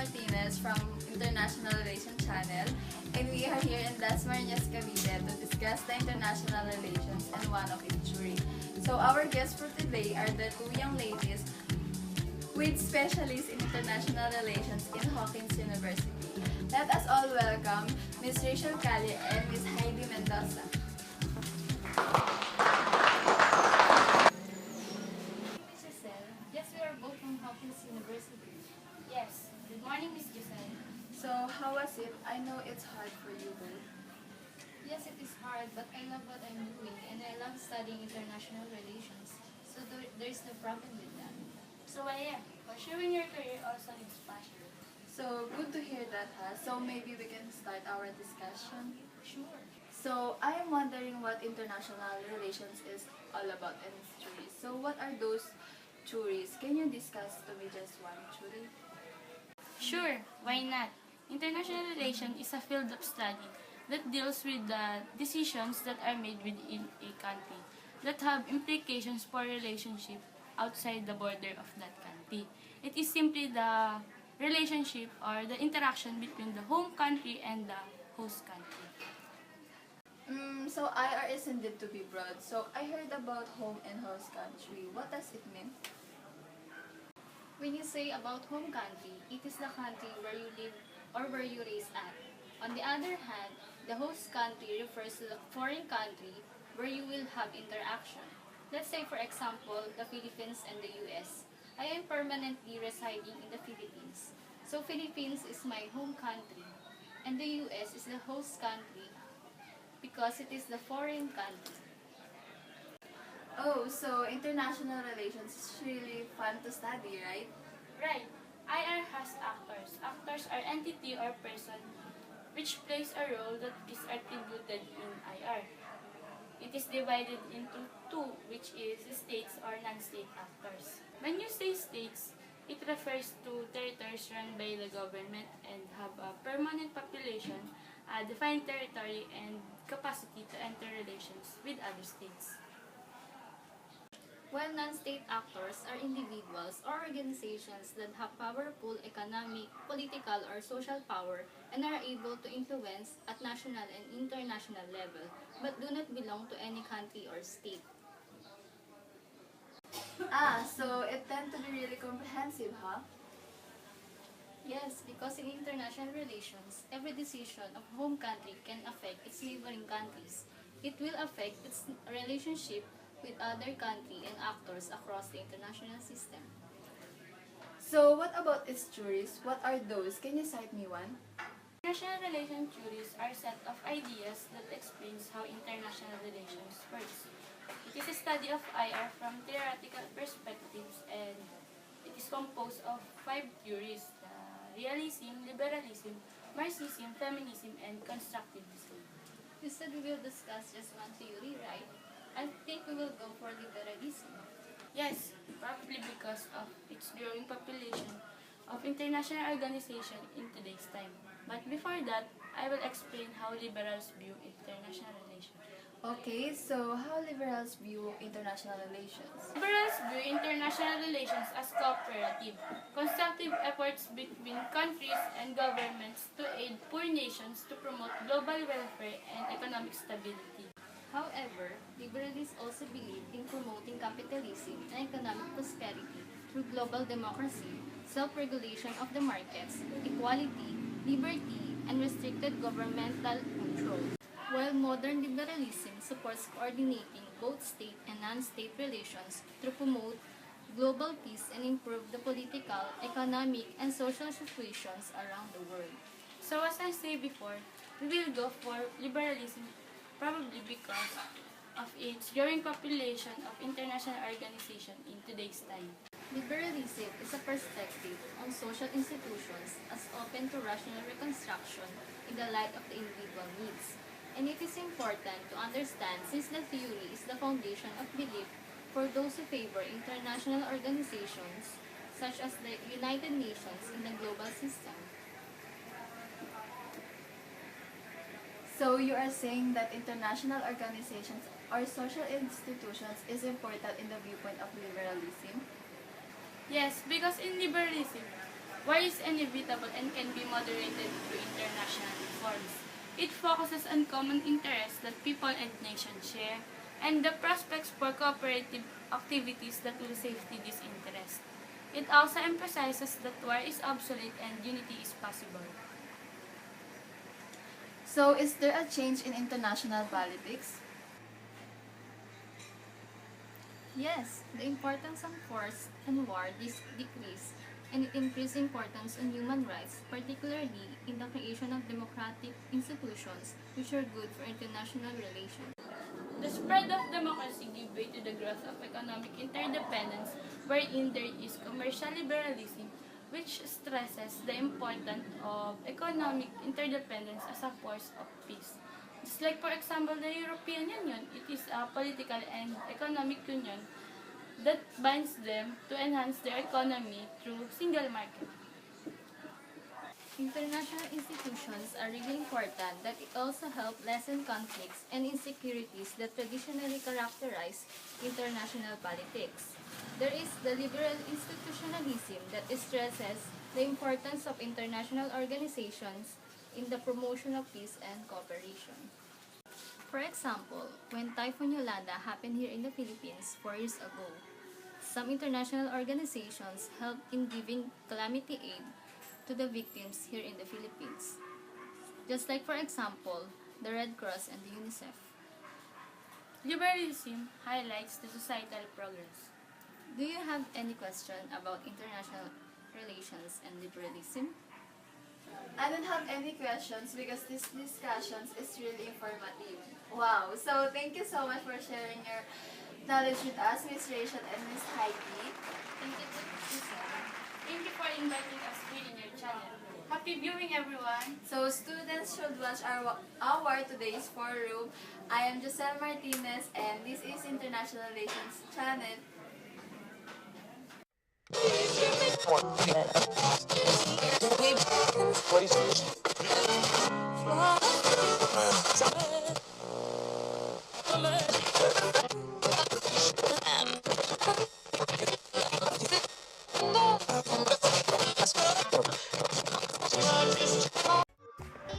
Martinez from International Relations Channel, and we are here in Las Marinas, Cavite to discuss the international relations and one of its jury. So our guests for today are the two young ladies with specialists in international relations in Hawkins University. Let us all welcome Ms. Rachel Calle and Ms. Heidi Mendoza. Yes, we are both from Hawkins University. Yes. Good morning, Miss Giselle. So how was it? I know it's hard for you both. Yes, it is hard, but I love what I'm doing, and I love studying international relations. So there's no problem with that. So I am. Pursuing your career also needs passion. So good to hear that, huh? So maybe we can start our discussion. Sure. So I am wondering what international relations is all about in its theory. So what are those theories? Can you discuss to me just one theory? Sure, why not? International relations is a field of study that deals with the decisions that are made within a country that have implications for relationship outside the border of that country. It is simply the relationship or the interaction between the home country and the host country. So IR is indeed to be broad. So I heard about home and host country. What does it mean? When you say about home country, it is the country where you live or where you raise at. On the other hand, the host country refers to the foreign country where you will have interaction. Let's say, for example, the Philippines and the US. I am permanently residing in the Philippines. So Philippines is my home country, and the US is the host country because it is the foreign country. Oh, so international relations is really fun to study, right? Right. IR has actors. Actors are entity or person which plays a role that is attributed in IR. It is divided into two, which is states or non-state actors. When you say states, it refers to territories run by the government and have a permanent population, a defined territory, and capacity to enter relations with other states. While non-state actors are individuals or organizations that have powerful economic, political, or social power and are able to influence at national and international level, but do not belong to any country or state. So it tends to be really comprehensive, huh? Yes, because in international relations, every decision of home country can affect its neighboring countries. It will affect its relationship with other country and actors across the international system. So what about its theories? What are those? Can you cite me one? International relation theories are a set of ideas that explains how international relations works. It is a study of IR from theoretical perspectives, and it is composed of 5 theories: the realism, liberalism, Marxism, feminism, and constructivism. You said we will discuss just one theory, right? I think we will go for liberalism. Yes, probably because of its growing population of international organization in today's time. But before that, I will explain how liberals view international relations. Okay, so how liberals view international relations? Liberals view international relations as cooperative, constructive efforts between countries and governments to aid poor nations to promote global welfare and economic stability. However, liberals also believe in promoting capitalism and economic prosperity through global democracy, self-regulation of the markets, equality, liberty, and restricted governmental control. While modern liberalism supports coordinating both state and non-state relations to promote global peace and improve the political, economic, and social situations around the world. So as I said before, we will go for liberalism probably because of its growing population of international organization in today's time. Liberalism is a perspective on social institutions as open to rational reconstruction in the light of the individual needs. And it is important to understand since the theory is the foundation of belief for those who favor international organizations such as the United Nations in the global system. So you are saying that international organizations or social institutions is important in the viewpoint of liberalism? Yes, because in liberalism, War is inevitable and can be moderated through international reforms. It focuses on common interests that people and nations share, and the prospects for cooperative activities that will safety these interests. It also emphasizes that war is obsolete and unity is possible. So, is there a change in international politics? Yes, the importance of force and war decreased, and it increased importance on human rights, particularly in the creation of democratic institutions which are good for international relations. The spread of democracy gave way to the growth of economic interdependence, wherein there is commercial liberalism, which stresses the importance of economic interdependence as a force of peace. Just like, for example, the European Union, it is a political and economic union that binds them to enhance their economy through single market. International institutions are really important that it also help lessen conflicts and insecurities that traditionally characterize international politics. There is the liberal institutionalism that stresses the importance of international organizations in the promotion of peace and cooperation. For example, when Typhoon Yolanda happened here in the Philippines 4 years ago, some international organizations helped in giving calamity aid to the victims here in the Philippines. Just like, for example, the Red Cross and the UNICEF. Liberalism highlights the societal progress. Do you have any question about international relations and liberalism? I don't have any questions because this discussions is really informative. Wow! So, thank you so much for sharing your knowledge with us, Miss Rachel and Miss Heidi. Thank you, Giselle. Thank you for inviting us here in your channel. Happy viewing, everyone! So, students should watch our today's forum. I am Giselle Martinez and this is International Relations Channel.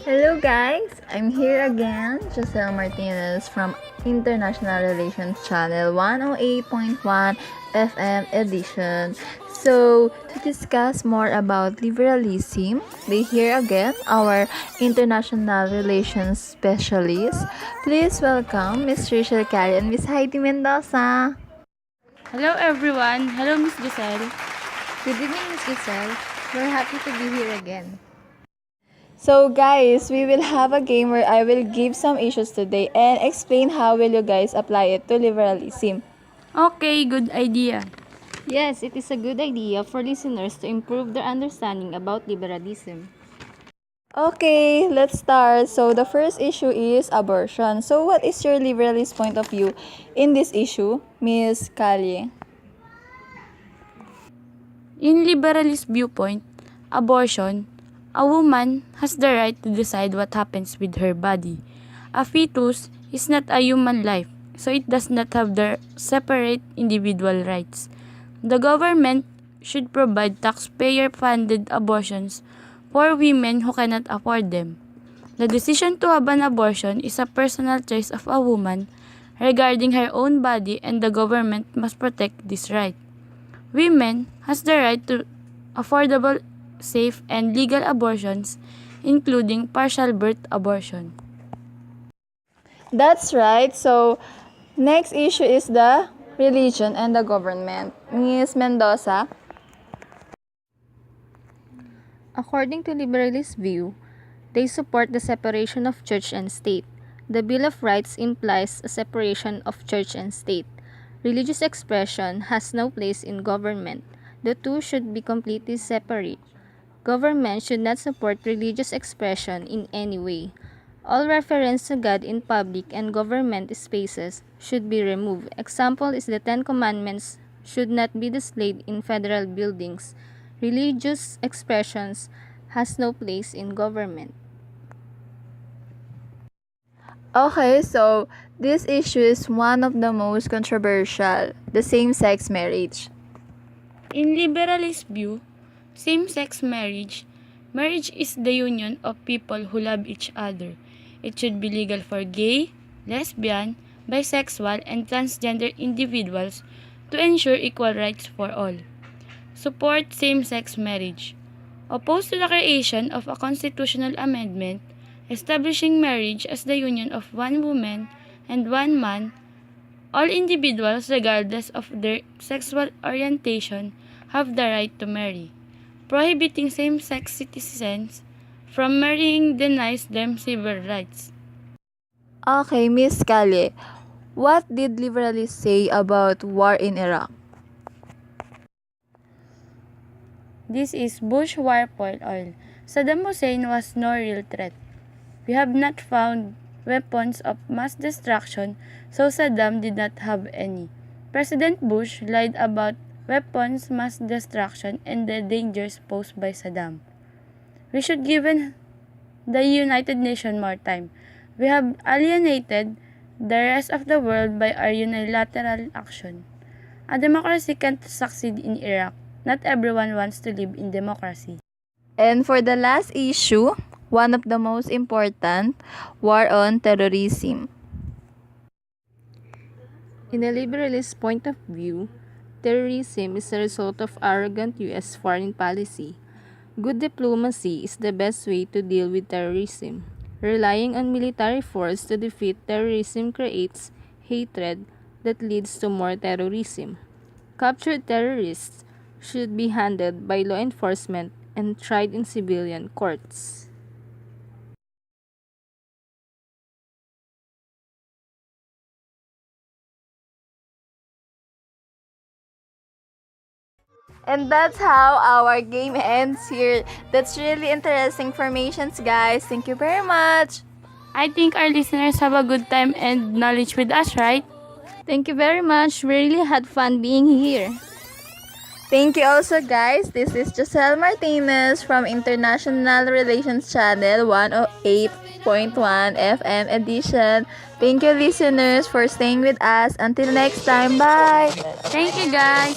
Hello guys, I'm here again, Giselle Martinez from International Relations Channel 108.1 FM edition. So, to discuss more about liberalism, they here again our International Relations specialist. Please welcome Miss Rachel Calle and Miss Heidi Mendoza. Hello, everyone! Hello, Miss Giselle! Good evening, Miss Giselle. We're happy to be here again. So guys, we will have a game where I will give some issues today and explain how will you guys apply it to liberalism. Okay, good idea. Yes, it is a good idea for listeners to improve their understanding about liberalism. Okay, let's start. So the first issue is abortion. So what is your liberalist point of view in this issue, Miss Calle? In liberalist viewpoint, abortion, a woman has the right to decide what happens with her body. A fetus is not a human life, so it does not have the separate individual rights. The government should provide taxpayer-funded abortions for women who cannot afford them. The decision to have an abortion is a personal choice of a woman regarding her own body, and the government must protect this right. Women has the right to affordable, safe, and legal abortions, including partial birth abortion. That's right. So next issue is the religion and the government. Miss Mendoza? According to liberalist view, they support the separation of church and state. The Bill of Rights implies a separation of church and state. Religious expression has no place in government. The two should be completely separate. Government should not support religious expression in any way. All reference to God in public and government spaces should be removed. Example is the Ten Commandments should not be displayed in federal buildings. Religious expressions has no place in government. Okay, so this issue is one of the most controversial, the same-sex marriage. In liberalist view, same-sex marriage. Marriage is the union of people who love each other. It should be legal for gay, lesbian, bisexual, and transgender individuals to ensure equal rights for all. Support same-sex marriage. Opposed to the creation of a constitutional amendment establishing marriage as the union of one woman and one man. All individuals, regardless of their sexual orientation, have the right to marry. Prohibiting same-sex citizens from marrying denies them civil rights. Okay, Miss Calle, what did liberalists say about war in Iraq? This is Bush war oil. Saddam Hussein was no real threat. We have not found weapons of mass destruction, so Saddam did not have any. President Bush lied about weapons mass destruction and the dangers posed by Saddam. We should give the United Nations more time. We have alienated the rest of the world by our unilateral action. A democracy can't succeed in Iraq. Not everyone wants to live in democracy. And for the last issue, one of the most important, war on terrorism. In a liberalist point of view, terrorism is a result of arrogant U.S. foreign policy. Good diplomacy is the best way to deal with terrorism. Relying on military force to defeat terrorism creates hatred that leads to more terrorism. Captured terrorists should be handled by law enforcement and tried in civilian courts. And that's how our game ends here. That's really interesting informations, guys. Thank you very much. I think our listeners have a good time and knowledge with us, right? Thank you very much. We really had fun being here. Thank you also, guys. This is Giselle Martinez from International Relations Channel 108.1 FM edition. Thank you, listeners, for staying with us. Until next time, bye. Thank you, guys.